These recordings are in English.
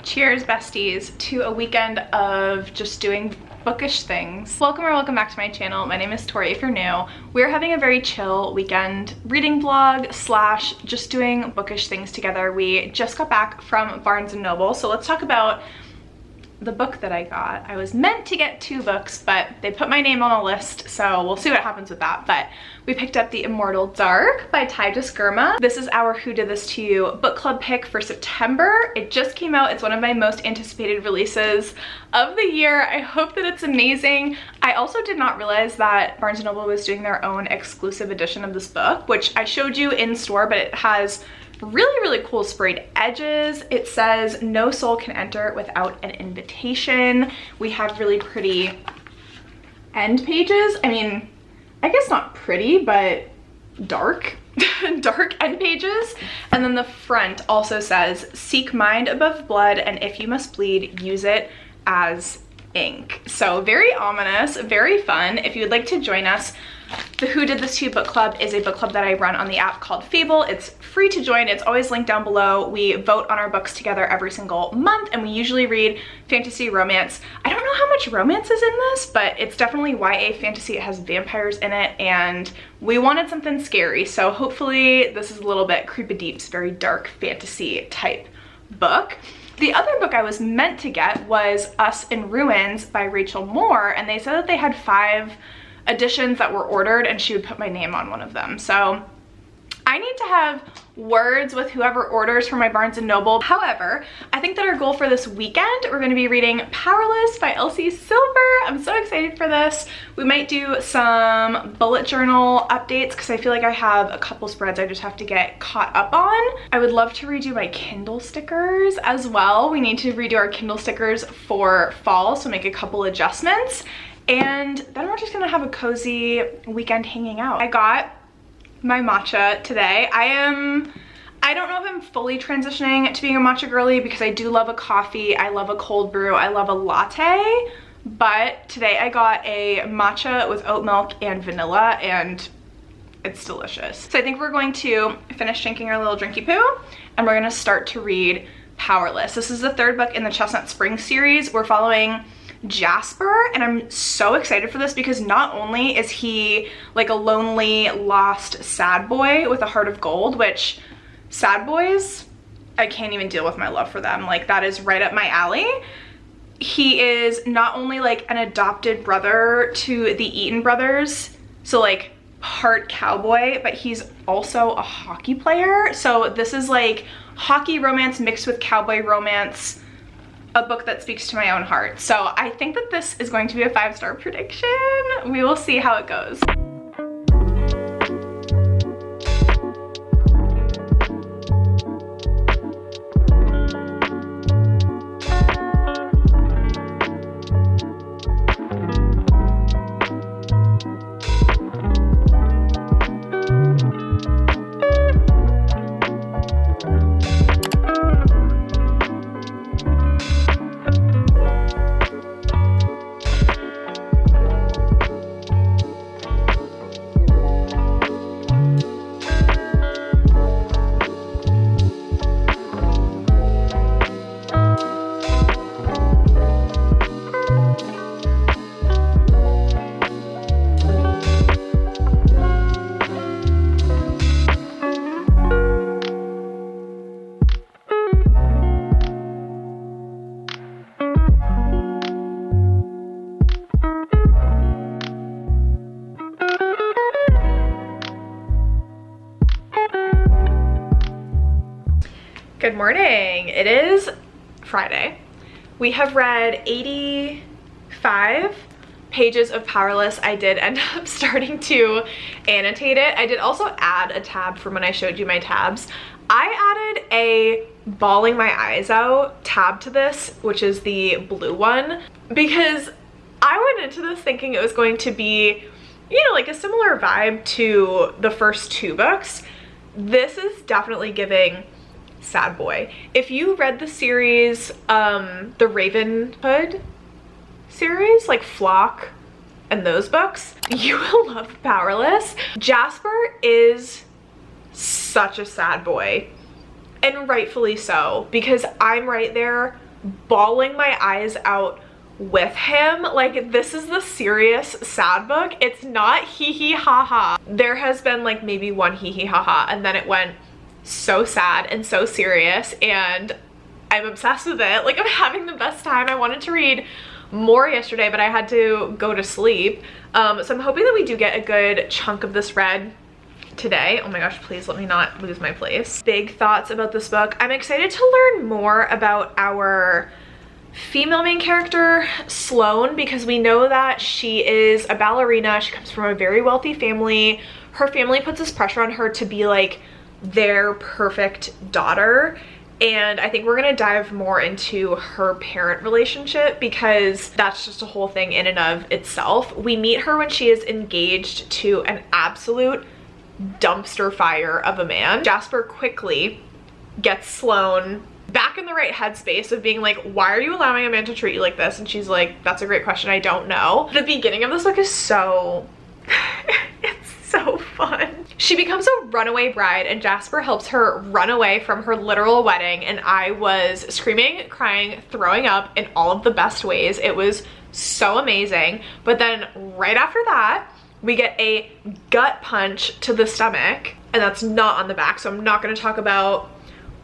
Cheers, besties, to a weekend of just doing bookish things. Welcome or welcome back to my channel. My name is Tori if you're new. We're having a very chill weekend reading vlog slash just doing bookish things together. We just got back from Barnes & Noble, so let's talk about the book that I got. I was meant to get 2 books, but they put my name on a list, so we'll see what happens with that. But we picked up The Immortal Dark by Ty Skirma. This is our Who Did This To You book club pick for September. It just came out. It's one of my most anticipated releases of the year. I hope that it's amazing. I also did not realize that Barnes & Noble was doing their own exclusive edition of this book, which I showed you in store, but it has really cool sprayed edges. It says no soul can enter without an invitation. We have really pretty end pages. I mean, I guess not pretty, but dark dark end pages. And then the front also says seek mind above blood, and if you must bleed, use it as ink. So very ominous, very fun. If you would like to join us, the Who Did This To You book club is a book club that I run on the app called Fable. It's free to join. It's always linked down below. We vote on our books together every single month, and we usually read fantasy, romance. I don't know how much romance is in this, but it's definitely YA fantasy. It has vampires in it, and we wanted something scary, so hopefully this is a little bit creepy-deeps, very dark fantasy type book. The other book I was meant to get was Us in Ruins by Rachel Moore, and they said that they had 5 editions that were ordered and she would put my name on one of them. So I need to have words with whoever orders for my Barnes & Noble. However, I think that our goal for this weekend, we're going to be reading Powerless by Elsie Silver. I'm so excited for this. We might do some bullet journal updates because I feel like I have a couple spreads I just have to get caught up on. I would love to redo my Kindle stickers as well. We need to redo our Kindle stickers for fall, so make a couple adjustments. And then we're just gonna have a cozy weekend hanging out. I got my matcha today. I don't know if I'm fully transitioning to being a matcha girly because I do love a coffee, I love a cold brew, I love a latte, but today I got a matcha with oat milk and vanilla, and it's delicious. So I think we're going to finish drinking our little drinky poo, and we're gonna start to read Powerless. This is the 3rd book in the Chestnut Spring series. We're following Jasper, and I'm so excited for this because not only is he like a lonely, lost, sad boy with a heart of gold, which sad boys, I can't even deal with my love for them. Like, that is right up my alley. He is not only like an adopted brother to the Eaton brothers, so like part cowboy, but he's also a hockey player. So this is like hockey romance mixed with cowboy romance, a book that speaks to my own heart. So I think that this is going to be a 5-star prediction. We will see how it goes. Good morning. It is Friday. We have read 85 pages of Powerless. I did end up starting to annotate it. I did also add a tab from when I showed you my tabs. I added a bawling my eyes out tab to this, which is the blue one, because I went into this thinking it was going to be, you know, like a similar vibe to the first 2 books. This is definitely giving sad boy. If you read the series, the Ravenhood series, like Flock and those books, you will love Powerless. Jasper is such a sad boy, and rightfully so, because I'm right there bawling my eyes out with him. Like, this is the serious sad book. It's not hee hee ha ha. There has been like maybe one hee hee ha ha, and then it went so sad and so serious, and I'm obsessed with it. Like, I'm having the best time. I wanted to read more yesterday, but I had to go to sleep. So I'm hoping that we do get a good chunk of this read today. Oh my gosh, please let me not lose my place. Big thoughts about this book. I'm excited to learn more about our female main character, Sloane, because we know that she is a ballerina. She comes from a very wealthy family. Her family puts this pressure on her to be like their perfect daughter. And I think we're gonna dive more into her parent relationship, because that's just a whole thing in and of itself. We meet her when she is engaged to an absolute dumpster fire of a man. Jasper quickly gets Sloane back in the right headspace of being like, why are you allowing a man to treat you like this? And she's like, that's a great question, I don't know. The beginning of this book is so it's so fun. She becomes a runaway bride, and Jasper helps her run away from her literal wedding, and I was screaming, crying, throwing up in all of the best ways. It was so amazing. But then right after that, we get a gut punch to the stomach, and that's not on the back, so I'm not going to talk about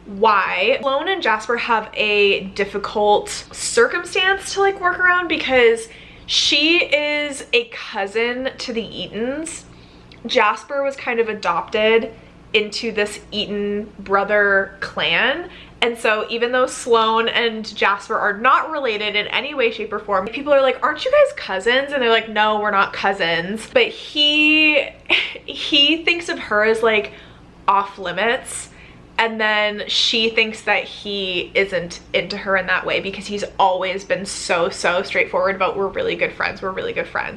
why. Sloane and Jasper have a difficult circumstance to like work around, because she is a cousin to the Eatons. Jasper was kind of adopted into this Eaton brother clan, and so even though Sloane and Jasper are not related in any way, shape, or form, people are like, aren't you guys cousins? And they're like, no, we're not cousins. But he thinks of her as like off limits, and then she thinks that he isn't into her in that way, because he's always been so straightforward about, we're really good friends,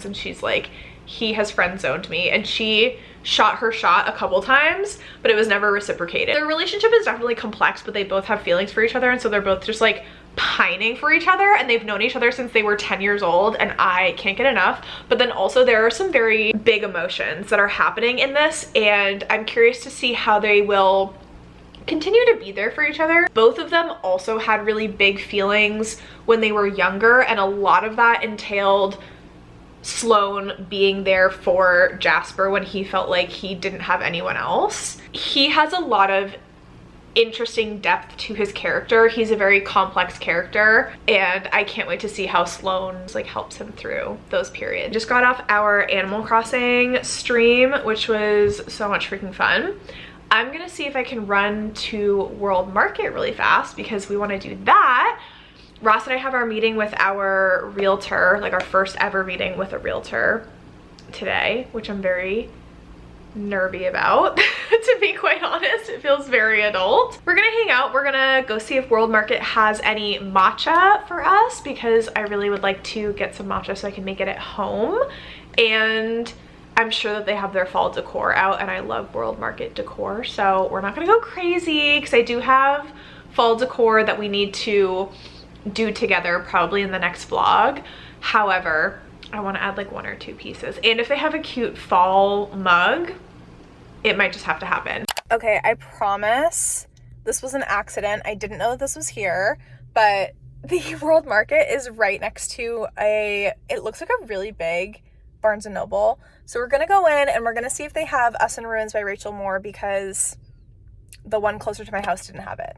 and she's like, he has friend zoned me. And she shot her shot a couple times, but it was never reciprocated. Their relationship is definitely complex, but they both have feelings for each other, and so they're both just like pining for each other, and they've known each other since they were 10 years old, and I can't get enough. But then also there are some very big emotions that are happening in this, and I'm curious to see how they will continue to be there for each other. Both of them also had really big feelings when they were younger, and a lot of that entailed Sloane being there for Jasper when he felt like he didn't have anyone else. He has a lot of interesting depth to his character. He's a very complex character, and I can't wait to see how Sloane like helps him through those periods. Just got off our Animal Crossing stream, which was so much freaking fun. I'm gonna see if I can run to World Market really fast, because we want to do that. Ross and I have our meeting with our realtor, like our first ever meeting with a realtor today, which I'm very nervy about, to be quite honest. It feels very adult. We're gonna hang out. We're gonna go see if World Market has any matcha for us, because I really would like to get some matcha so I can make it at home. And I'm sure that they have their fall decor out, and I love World Market decor, so we're not gonna go crazy, because I do have fall decor that we need to do together probably in the next vlog. However, I want to add like 1 or 2 pieces, and if they have a cute fall mug, it might just have to happen. Okay, I promise this was an accident. I didn't know that this was here, but the World Market is right next to it looks like a really big Barnes & Noble. So we're gonna go in and we're gonna see if they have Us in Ruins by Rachel Moore, because the one closer to my house didn't have it.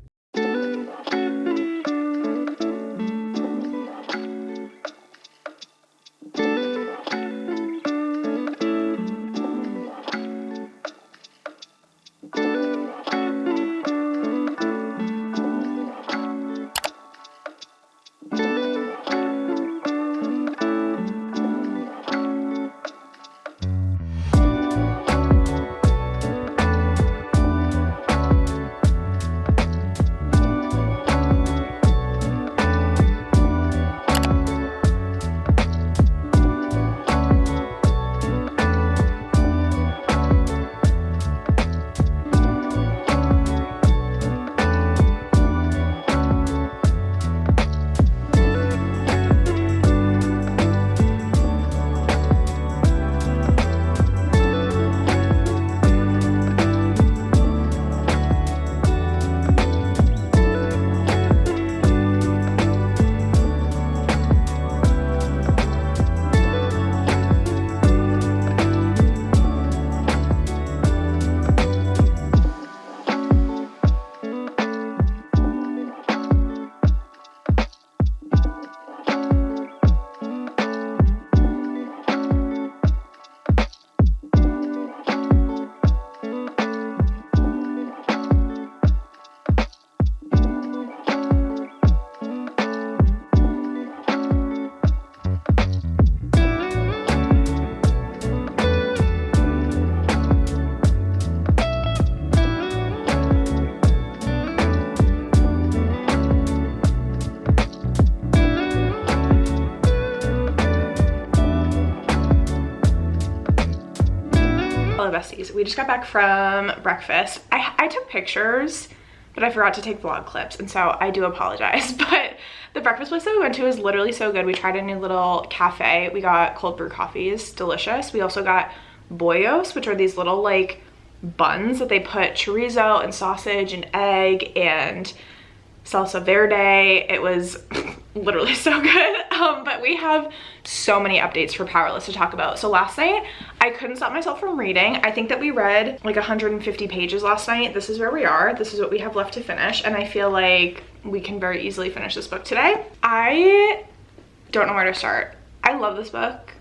guys, we just got back from breakfast. I took pictures, but I forgot to take vlog clips, and so I do apologize. But the breakfast place that we went to is literally so good. We tried a new little cafe. We got cold brew coffees, delicious. We also got bollos, which are these little like buns that they put chorizo and sausage and egg and salsa verde. It was literally so good. But we have so many updates for Powerless to talk about. So last night I couldn't stop myself from reading. I think that we read like 150 pages last night. This is where we are. This is what we have left to finish, and I feel like we can very easily finish this book today. I don't know where to start. I love this book.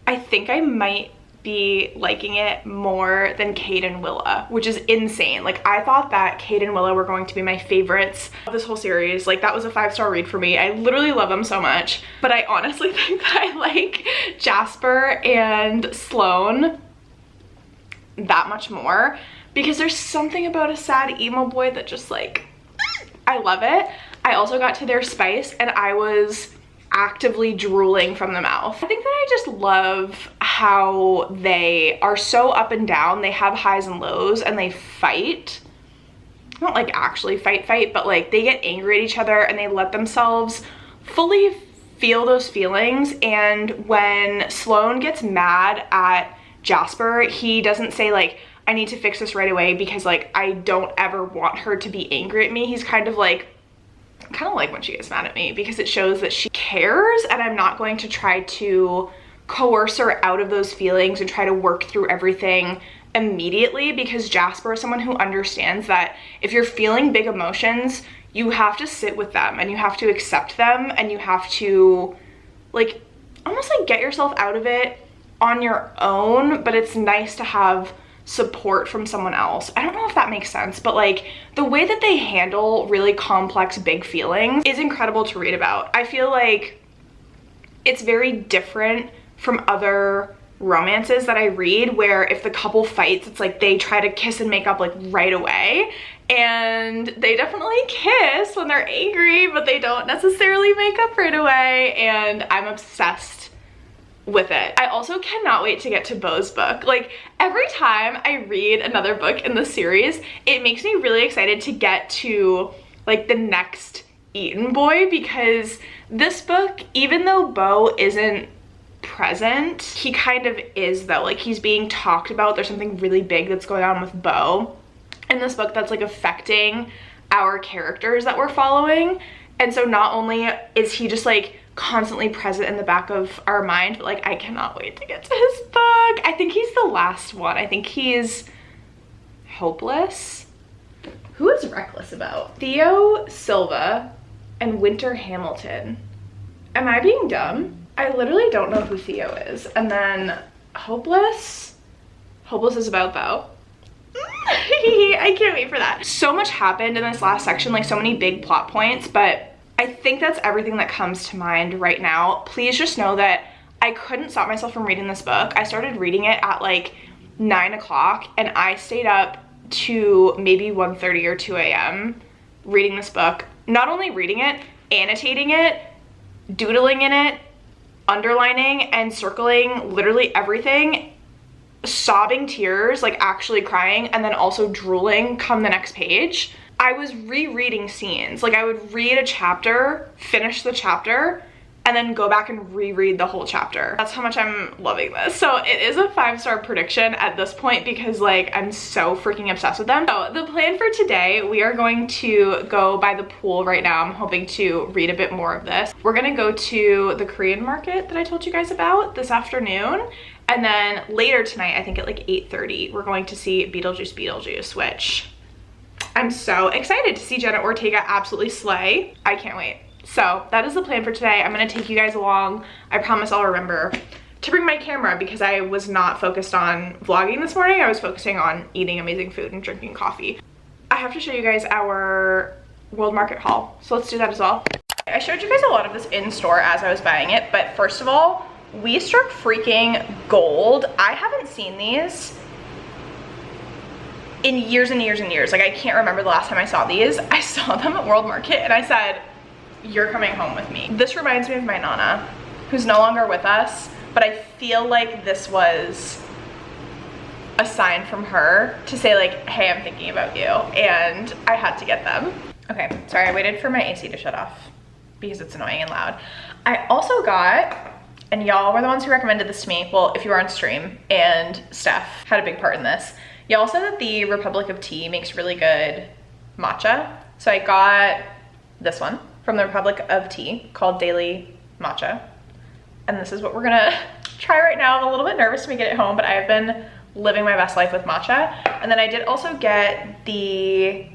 I think I might be liking it more than Cade and Willa, which is insane. Like, I thought that Cade and Willa were going to be my favorites of this whole series. Like, that was a 5-star read for me. I literally love them so much. But I honestly think that I like Jasper and Sloane that much more, because there's something about a sad emo boy that just like, I love it. I also got to their spice and I was actively drooling from the mouth. I think that I just love how they are so up and down. They have highs and lows and they fight. Not like actually fight, but like they get angry at each other and they let themselves fully feel those feelings. And when Sloane gets mad at Jasper, he doesn't say like, I need to fix this right away because like I don't ever want her to be angry at me. He's kind of like when she gets mad at me, because it shows that she cares and I'm not going to try to coerce her out of those feelings and try to work through everything immediately, because Jasper is someone who understands that if you're feeling big emotions, you have to sit with them and you have to accept them and you have to like almost like get yourself out of it on your own. But it's nice to have support from someone else. I don't know if that makes sense, but like the way that they handle really complex big feelings is incredible to read about. I feel like it's very different from other romances that I read, where if the couple fights, it's like they try to kiss and make up like right away, and they definitely kiss when they're angry, but they don't necessarily make up right away, and I'm obsessed with it. I also cannot wait to get to Beau's book. Like, every time I read another book in the series, it makes me really excited to get to like the next Eaton boy, because this book, even though Beau isn't present, he kind of is though. Like, he's being talked about. There's something really big that's going on with Beau in this book that's like affecting our characters that we're following. And so not only is he just like constantly present in the back of our mind, but like I cannot wait to get to his book. I think he's the last one. I think he's Hopeless. Who is Reckless about? Theo Silva and Winter Hamilton. Am I being dumb? I literally don't know who Theo is. And then Hopeless is about Beau. I can't wait for that. So much happened in this last section, like so many big plot points, but I think that's everything that comes to mind right now. Please just know that I couldn't stop myself from reading this book. I started reading it at like 9 o'clock and I stayed up to maybe 1:30 or 2 a.m. reading this book. Not only reading it, annotating it, doodling in it, underlining and circling literally everything, sobbing tears, like actually crying, and then also drooling come the next page. I was rereading scenes. Like, I would read a chapter, finish the chapter, and then go back and reread the whole chapter. That's how much I'm loving this. So it is a 5-star prediction at this point, because like I'm so freaking obsessed with them. So the plan for today, we are going to go by the pool right now. I'm hoping to read a bit more of this. We're gonna go to the Korean market that I told you guys about this afternoon. And then later tonight, I think at like 8:30, we're going to see Beetlejuice, which I'm so excited to see Jenna Ortega absolutely slay. I can't wait. So that is the plan for today. I'm gonna take you guys along. I promise I'll remember to bring my camera, because I was not focused on vlogging this morning. I was focusing on eating amazing food and drinking coffee. I have to show you guys our World Market haul, so let's do that as well. I showed you guys a lot of this in store as I was buying it, but first of all, we struck freaking gold. I haven't seen these in years and years and years. Like, I can't remember the last time I saw these. I saw them at World Market and I said, you're coming home with me. This reminds me of my Nana, who's no longer with us, but I feel like this was a sign from her to say like, hey, I'm thinking about you, and I had to get them. Okay, sorry, I waited for my AC to shut off because it's annoying and loud. I also got, and y'all were the ones who recommended this to me, well, if you were on stream, and Steph had a big part in this. Y'all said that the Republic of Tea makes really good matcha. So I got this one from the Republic of Tea called Daily Matcha. And this is what we're gonna try right now. I'm a little bit nervous to make it at home, but I have been living my best life with matcha. And then I did also get the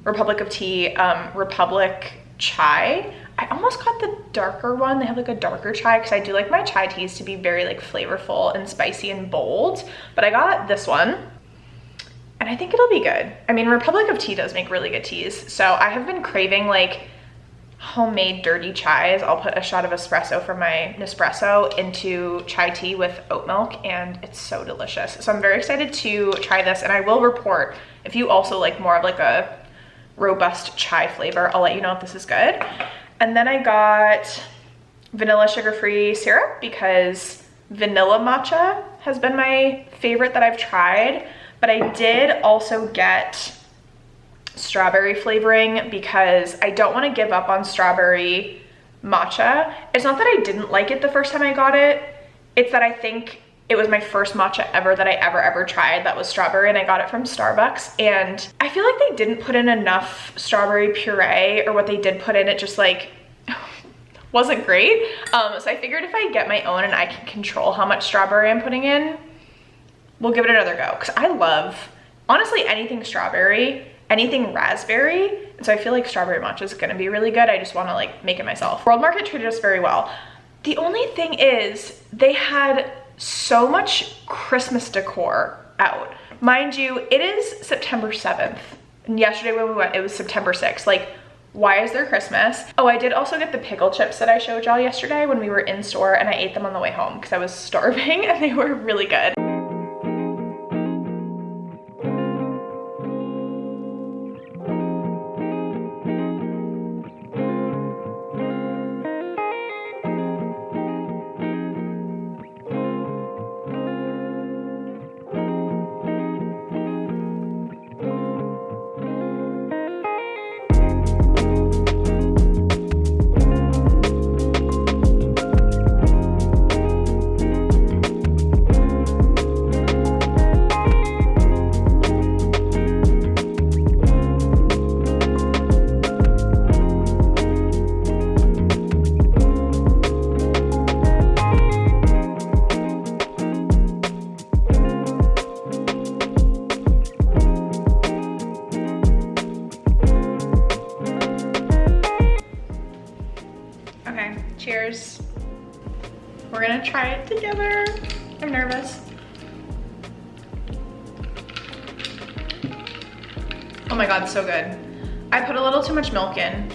Republic of Tea Republic Chai. I almost got the darker one. They have like a darker chai because I do like my chai teas to be very like flavorful and spicy and bold. But I got this one and I think it'll be good. I mean, Republic of Tea does make really good teas. So I have been craving like homemade dirty chais. I'll put a shot of espresso from my Nespresso into chai tea with oat milk, and it's so delicious. So I'm very excited to try this, and I will report if you also like more of like a robust chai flavor. I'll let you know if this is good. And then I got vanilla sugar-free syrup because vanilla matcha has been my favorite that I've tried, but I did also get strawberry flavoring because I don't want to give up on strawberry matcha. It's not that I didn't like it the first time I got it, it's that I think it was my first matcha ever that I ever tried that was strawberry, and I got it from Starbucks, and I feel like they didn't put in enough strawberry puree, or what they did put in it just like wasn't great. So I figured if I get my own and I can control how much strawberry I'm putting in, we'll give it another go, because I love honestly anything strawberry, anything raspberry, and so I feel like strawberry matcha is gonna be really good. I just want to like make it myself. World Market treated us very well. The only thing is they had so much Christmas decor out. Mind you, it is September 7th, and yesterday when we went, it was September 6th. Like, why is there Christmas? Oh, I did also get the pickle chips that I showed y'all yesterday when we were in store, and I ate them on the way home because I was starving, and they were really good. Cheers. We're gonna try it together. I'm nervous. Oh my God, so good. I put a little too much milk in.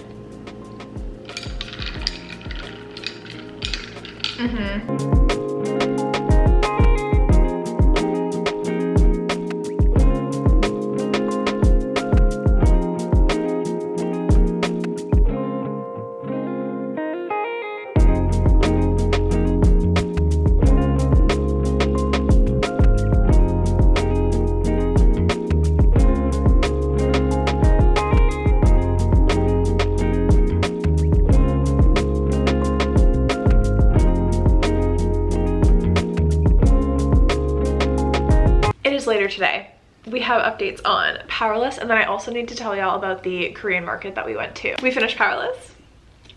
Later today, we have updates on Powerless, and then I also need to tell y'all about the Korean market that we went to. We finished Powerless,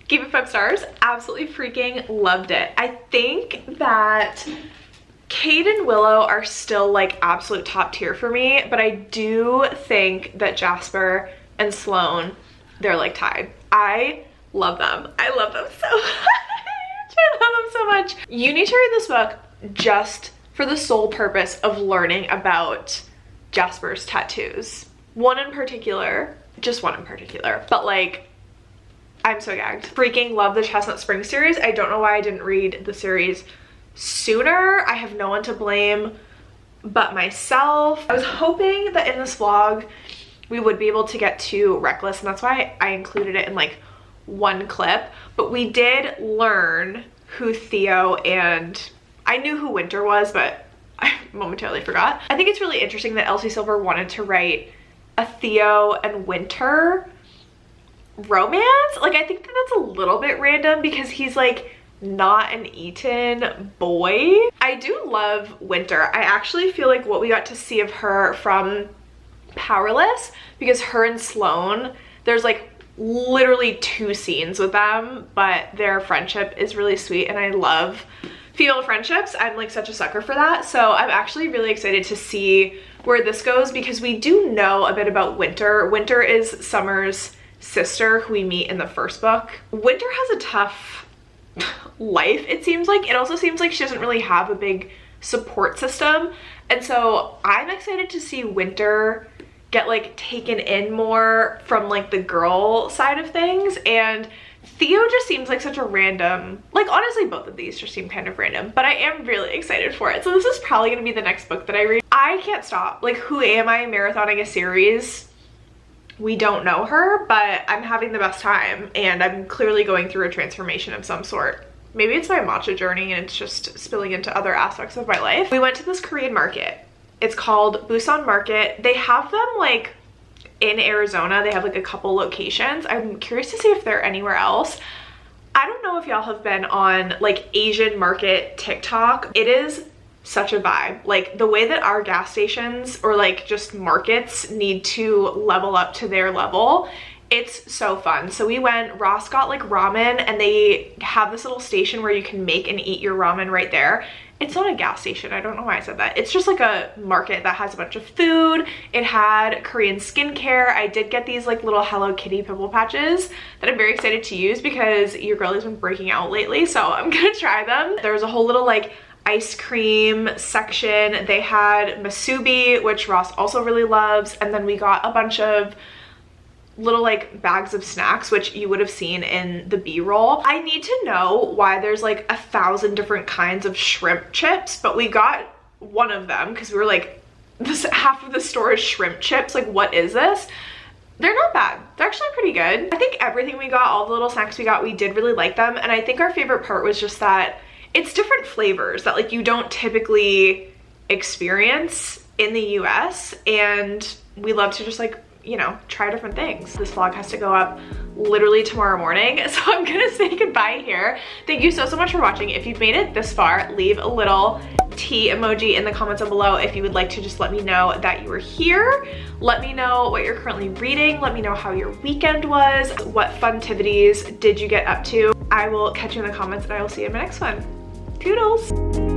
gave it 5 stars, absolutely freaking loved it. I think that Cade and Willow are still like absolute top tier for me, but I do think that Jasper and Sloane, they're like tied. I love them. I love them so much. I love them so much. You need to read this book just for the sole purpose of learning about Jasper's tattoos. One in particular, just one in particular, but like, I'm so gagged. Freaking love the Chestnut Spring series. I don't know why I didn't read the series sooner. I have no one to blame but myself. I was hoping that in this vlog, we would be able to get to Reckless, and that's why I included it in like one clip, but we did learn who Theo and I knew who Winter was, but I momentarily forgot. I think it's really interesting that Elsie Silver wanted to write a Theo and Winter romance. Like, I think that that's a little bit random because he's like not an Eton boy. I do love Winter. I actually feel like what we got to see of her from Powerless, because her and Sloane, there's like literally 2 scenes with them, but their friendship is really sweet and I love female friendships. I'm like such a sucker for that. So I'm actually really excited to see where this goes because we do know a bit about Winter. Winter is Summer's sister who we meet in the first book. Winter has a tough life, it seems like. It also seems like she doesn't really have a big support system. And so I'm excited to see Winter get like taken in more from like the girl side of things. And Theo just seems like such a random, like honestly both of these just seem kind of random, but I am really excited for it. So this is probably gonna be the next book that I read. I can't stop. Like, who am I marathoning a series? We don't know her, but I'm having the best time and I'm clearly going through a transformation of some sort. Maybe it's my matcha journey and it's just spilling into other aspects of my life. We went to this Korean market. It's called Busan Market. They have them like in Arizona. They have like a couple locations. I'm curious to see if they're anywhere else. I don't know if y'all have been on like Asian market TikTok. It is such a vibe. Like the way that our gas stations or like just markets need to level up to their level, it's so fun. So we went, Ross got like ramen and they have this little station where you can make and eat your ramen right there. It's not a gas station, I don't know why I said that. It's just like a market that has a bunch of food. It had Korean skincare. I did get these like little Hello Kitty pimple patches that I'm very excited to use because your girl has been breaking out lately, so I'm gonna try them. There was a whole little like ice cream section. They had masubi, which Ross also really loves, and then we got a bunch of little like bags of snacks, which you would have seen in the B-roll. I need to know why there's like 1,000 different kinds of shrimp chips, but we got one of them because we were like, this half of the store is shrimp chips, like what is this? They're not bad. They're actually pretty good. I think everything we got, all the little snacks we got, we did really like them, and I think our favorite part was just that it's different flavors that like you don't typically experience in the US, and we love to just like, you know, try different things. This vlog has to go up literally tomorrow morning, so I'm gonna say goodbye here. Thank you so much for watching. If you've made it this far, leave a little tea emoji in the comments down below if you would like to just let me know that you were here. Let me know what you're currently reading. Let me know how your weekend was. What funtivities did you get up to? I will catch you in the comments and I will see you in my next one. Toodles!